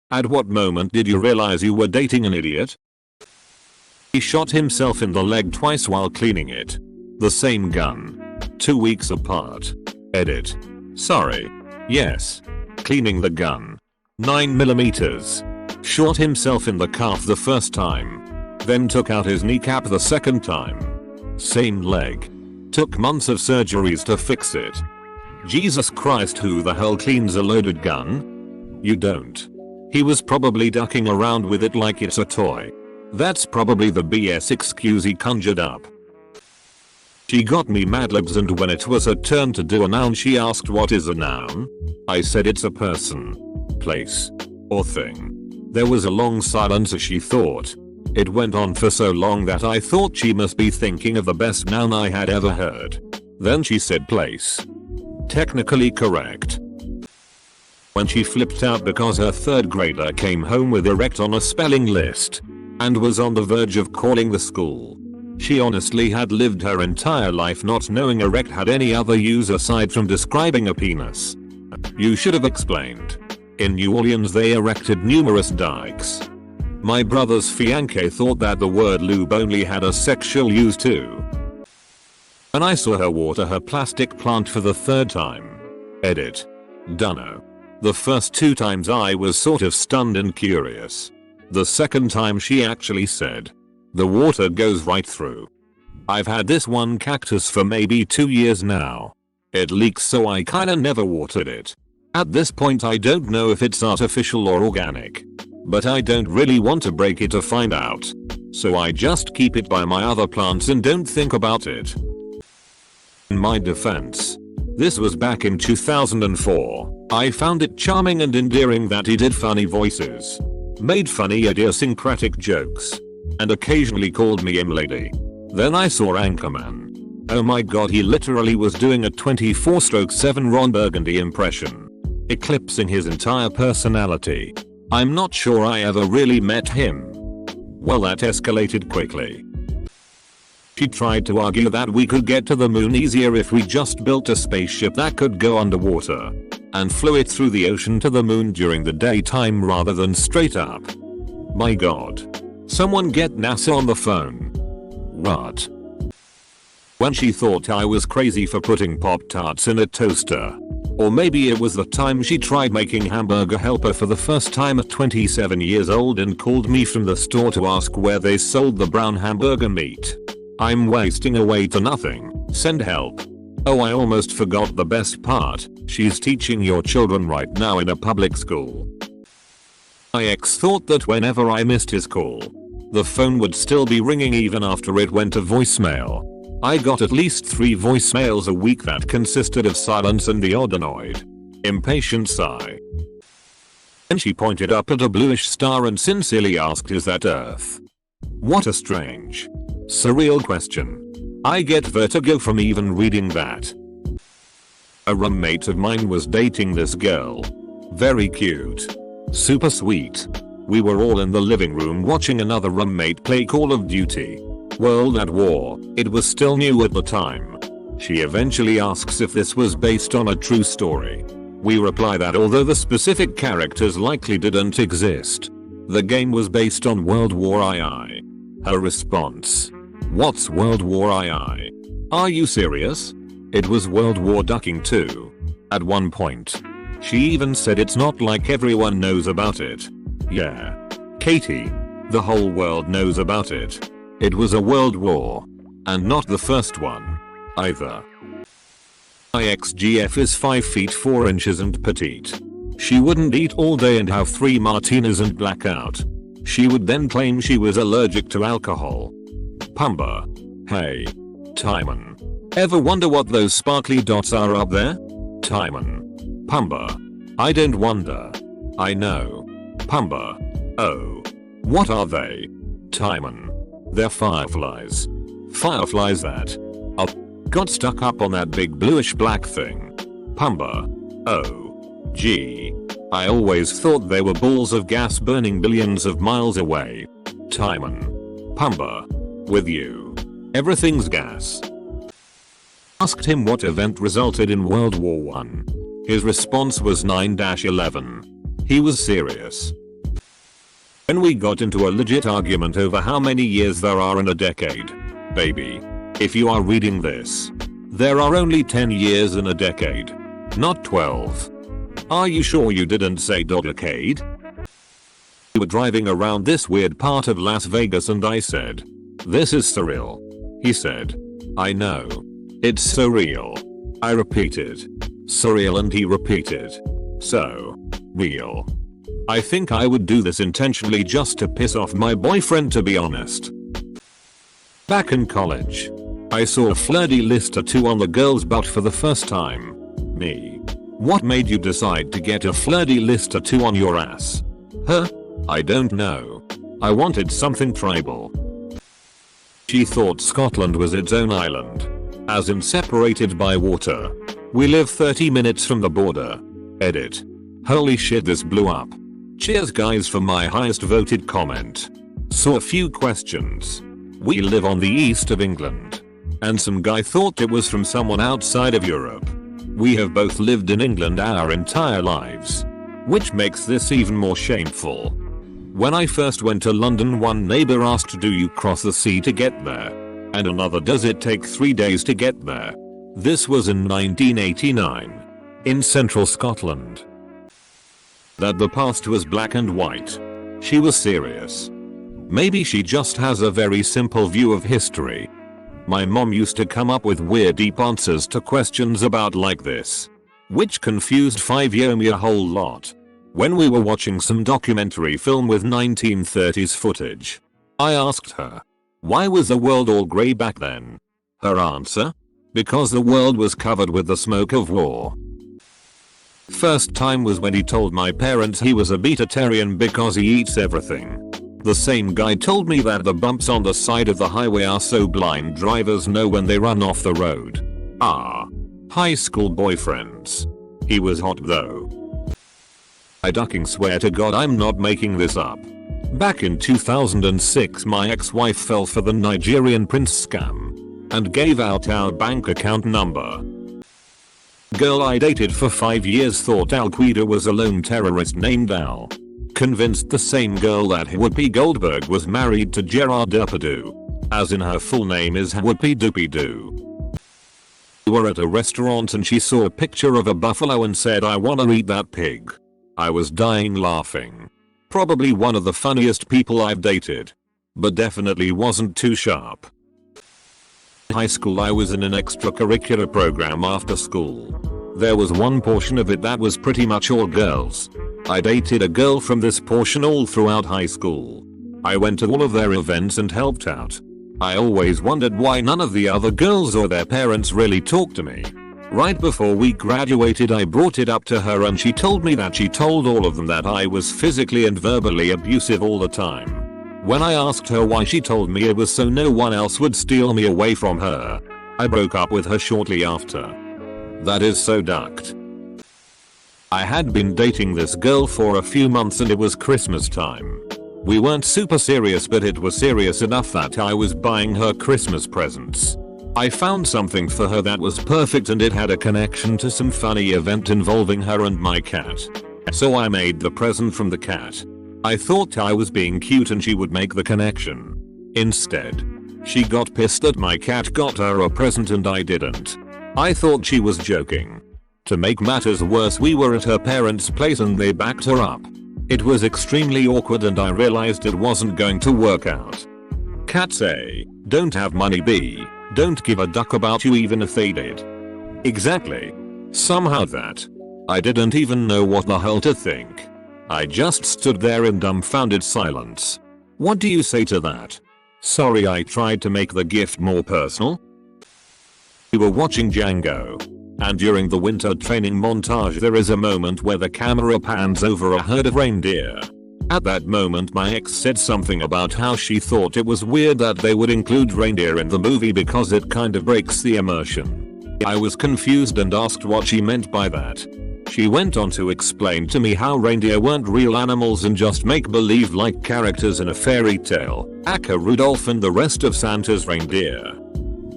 At what moment did you realize you were dating an idiot? He shot himself in the leg twice while cleaning it. The same gun. 2 weeks apart. Edit. Sorry. Yes. Cleaning the gun. 9mm. Shot himself in the calf the first time. Then took out his kneecap the second time. Same leg. Took months of surgeries to fix it. Jesus Christ, who the hell cleans a loaded gun? You don't. He was probably ducking around with it like it's a toy. That's probably the BS excuse he conjured up. She got me Mad Libs, and when it was her turn to do a noun she asked what is a noun? I said it's a person, place, or thing. There was a long silence as she thought. It went on for so long that I thought she must be thinking of the best noun I had ever heard. Then she said place. Technically correct. When she flipped out because her third grader came home with erect on a spelling list and was on the verge of calling the school. She honestly had lived her entire life not knowing erect had any other use aside from describing a penis. You should have explained. In New Orleans they erected numerous dikes. My brother's fiancé thought that the word lube only had a sexual use too. And I saw her water her plastic plant for the third time. Edit. Dunno. The first 2 times I was sort of stunned and curious. The second time she actually said, the water goes right through. I've had this one cactus for maybe 2 years now. It leaks, so I kinda never watered it. At this point I don't know if it's artificial or organic. But I don't really want to break it to find out. So I just keep it by my other plants and don't think about it. In my defense, this was back in 2004. I found it charming and endearing that he did funny voices, made funny idiosyncratic jokes, and occasionally called me M-Lady. Then I saw Anchorman. Oh my god, he literally was doing a 24/7 Ron Burgundy impression, eclipsing his entire personality. I'm not sure I ever really met him. Well, that escalated quickly. She tried to argue that we could get to the moon easier if we just built a spaceship that could go underwater and flew it through the ocean to the moon during the daytime rather than straight up. My god. Someone get NASA on the phone. What? When she thought I was crazy for putting Pop-Tarts in a toaster. Or maybe it was the time she tried making Hamburger Helper for the first time at 27 years old and called me from the store to ask where they sold the brown hamburger meat. I'm wasting away to nothing. Send help. Oh, I almost forgot the best part. She's teaching your children right now in a public school. My ex thought that whenever I missed his call, the phone would still be ringing even after it went to voicemail. I got at least 3 voicemails a week that consisted of silence and the odd annoyed, impatient sigh. Then she pointed up at a bluish star and sincerely asked, "Is that Earth?" What a strange, surreal question. I get vertigo from even reading that. A roommate of mine was dating this girl. Very cute. Super sweet. We were all in the living room watching another roommate play Call of Duty World at War. It was still new at the time. She eventually asks if this was based on a true story. We reply that although the specific characters likely didn't exist, the game was based on World War II. Her response: "What's World War II? Are you serious? It was World War ducking too." At one point, she even said it's not like everyone knows about it. Yeah. Katie. The whole world knows about it. It was a world war. And not the first one. Either. My ex-GF is 5 feet 4 inches and petite. She wouldn't eat all day and have 3 martinis and black out. She would then claim she was allergic to alcohol. Pumba. Hey. Timon. Ever wonder what those sparkly dots are up there? Timon. Pumba. I don't wonder. I know. Pumba. Oh. What are they? Timon. They're fireflies. Fireflies that got stuck up on that big bluish black thing. Pumba. Oh. Gee. I always thought they were balls of gas burning billions of miles away. Timon. Pumba. With you. Everything's gas. Asked him what event resulted in World War I. His response was 9-11. He was serious. When we got into a legit argument over how many years there are in a decade. Baby. If you are reading this. There are only 10 years in a decade. Not 12. Are you sure you didn't say decade? We were driving around this weird part of Las Vegas and I said, "This is surreal." He said, "I know. It's surreal." I repeated, "Surreal," and he repeated, "So real." I think I would do this intentionally just to piss off my boyfriend, to be honest. Back in college, I saw a flirty list tattoo on the girl's butt for the first time. Me. What made you decide to get a flirty list tattoo on your ass? Huh? I don't know. I wanted something tribal. She thought Scotland was its own island. As in separated by water. We live 30 minutes from the border. Edit. Holy shit, this blew up. Cheers guys for my highest voted comment. Saw a few questions. We live on the east of England. And some guy thought it was from someone outside of Europe. We have both lived in England our entire lives. Which makes this even more shameful. When I first went to London, one neighbor asked, "Do you cross the sea to get there?" And another, "Does it take 3 days to get there?" This was in 1989. In central Scotland. That the past was black and white. She was serious. Maybe she just has a very simple view of history. My mom used to come up with weird deep answers to questions about like this. Which confused 5-year me a whole lot. When we were watching some documentary film with 1930s footage, I asked her, "Why was the world all grey back then?" Her answer? "Because the world was covered with the smoke of war." First time was when he told my parents he was a vegetarian because he eats everything. The same guy told me that the bumps on the side of the highway are so blind drivers know when they run off the road. High school boyfriends. He was hot though. I ducking swear to God I'm not making this up. Back in 2006 my ex-wife fell for the Nigerian prince scam and gave out our bank account number. Girl I dated for 5 years thought Al Qaeda was a lone terrorist named Al. Convinced the same girl that Whoopi Goldberg was married to Gerard Depardieu. As in her full name is Whoopi Doopy-Doo. We were at a restaurant and she saw a picture of a buffalo and said, "I wanna eat that pig." I was dying laughing. Probably one of the funniest people I've dated. But definitely wasn't too sharp. High school I was in an extracurricular program after school. There was one portion of it that was pretty much all girls. I dated a girl from this portion all throughout high school. I went to all of their events and helped out. I always wondered why none of the other girls or their parents really talked to me. Right before we graduated I brought it up to her and she told me that she told all of them that I was physically and verbally abusive all the time. When I asked her why, she told me it was so no one else would steal me away from her. I broke up with her shortly after. That is so ducked. I had been dating this girl for a few months and it was Christmas time. We weren't super serious, but it was serious enough that I was buying her Christmas presents. I found something for her that was perfect and it had a connection to some funny event involving her and my cat. So I made the present from the cat. I thought I was being cute and she would make the connection. Instead, she got pissed that my cat got her a present and I didn't. I thought she was joking. To make matters worse, we were at her parents' place and they backed her up. It was extremely awkward and I realized it wasn't going to work out. Cats A, don't have money. B, don't give a duck about you even if they did. Exactly. Somehow that. I didn't even know what the hell to think. I just stood there in dumbfounded silence. What do you say to that? Sorry, I tried to make the gift more personal. We were watching Django. And during the winter training montage there is a moment where the camera pans over a herd of reindeer. At that moment my ex said something about how she thought it was weird that they would include reindeer in the movie because it kind of breaks the immersion. I was confused and asked what she meant by that. She went on to explain to me how reindeer weren't real animals and just make-believe like characters in a fairy tale, aka Rudolph and the rest of Santa's reindeer.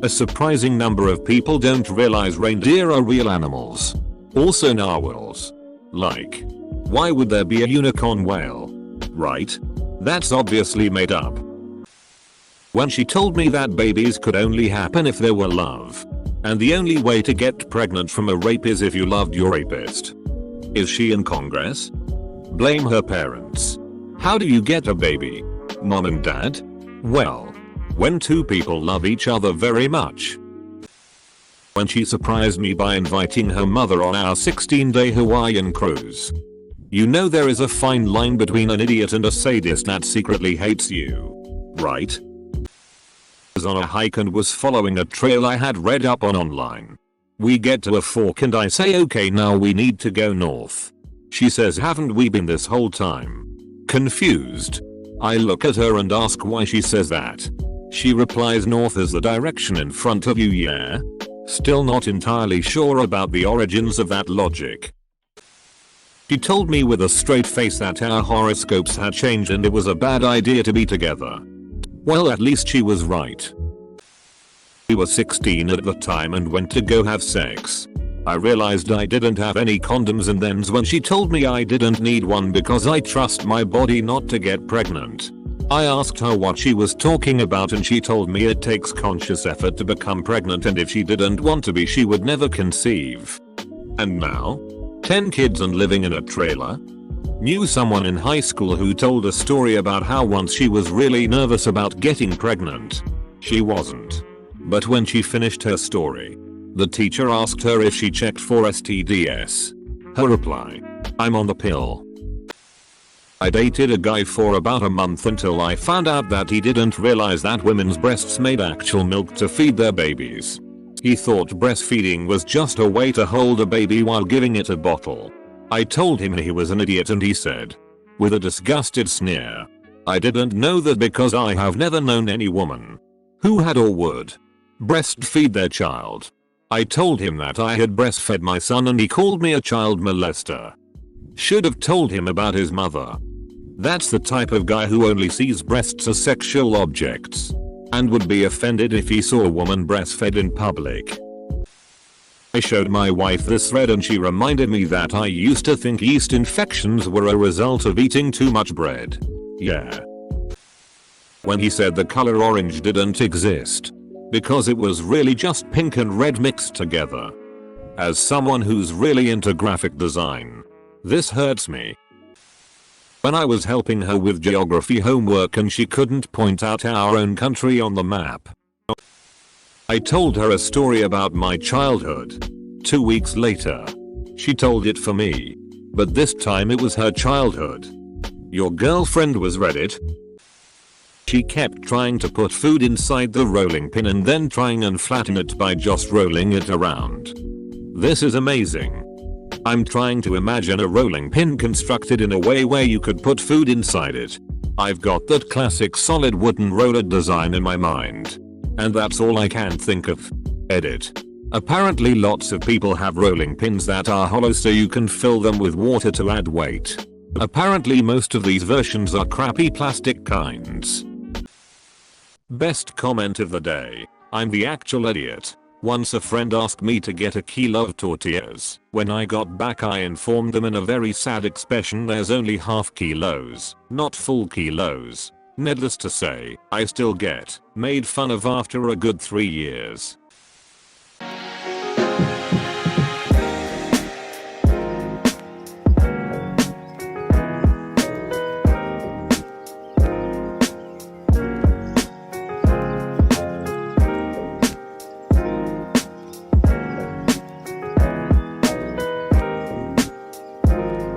A surprising number of people don't realize reindeer are real animals. Also narwhals. Like, why would there be a unicorn whale? Right? That's obviously made up. When she told me that babies could only happen if there were love. And the only way to get pregnant from a rape is if you loved your rapist. Is she in Congress? Blame her parents. How do you get a baby? Mom and dad? Well, when two people love each other very much. When she surprised me by inviting her mother on our 16-day Hawaiian cruise. You know there is a fine line between an idiot and a sadist that secretly hates you. Right? I was on a hike and was following a trail I had read up on online. We get to a fork and I say, okay, now we need to go north. She says, haven't we been this whole time? Confused. I look at her and ask why she says that. She replies, north is the direction in front of you, yeah? Still not entirely sure about the origins of that logic. She told me with a straight face that our horoscopes had changed and it was a bad idea to be together. Well, at least she was right. We were 16 at the time and went to go have sex. I realized I didn't have any condoms, and then's when she told me I didn't need one because I trust my body not to get pregnant. I asked her what she was talking about and she told me it takes conscious effort to become pregnant, and if she didn't want to be, she would never conceive. And now? 10 kids and living in a trailer? Knew someone in high school who told a story about how once she was really nervous about getting pregnant. She wasn't. But when she finished her story, the teacher asked her if she checked for STDs. Her reply: I'm on the pill. I dated a guy for about a month until I found out that he didn't realize that women's breasts made actual milk to feed their babies. He thought breastfeeding was just a way to hold a baby while giving it a bottle. I told him he was an idiot and he said, with a disgusted sneer, I didn't know that because I have never known any woman who had or would breastfeed their child. I told him that I had breastfed my son and he called me a child molester. Should have told him about his mother. That's the type of guy who only sees breasts as sexual objects and would be offended if he saw a woman breastfed in public. I showed my wife this thread and she reminded me that I used to think yeast infections were a result of eating too much bread. Yeah. When he said the color orange didn't exist because it was really just pink and red mixed together. As someone who's really into graphic design, this hurts me. When I was helping her with geography homework and she couldn't point out our own country on the map, I told her a story about my childhood. 2 weeks later, she told it for me. But this time it was her childhood. Your girlfriend was Reddit. She kept trying to put food inside the rolling pin and then trying and flatten it by just rolling it around. This is amazing. I'm trying to imagine a rolling pin constructed in a way where you could put food inside it. I've got that classic solid wooden roller design in my mind. And that's all I can think of. Edit. Apparently lots of people have rolling pins that are hollow so you can fill them with water to add weight. Apparently most of these versions are crappy plastic kinds. Best comment of the day. I'm the actual idiot. Once a friend asked me to get a kilo of tortillas. When I got back I informed them in a very sad expression there's only half kilos, not full kilos. Needless to say, I still get made fun of after a good 3 years.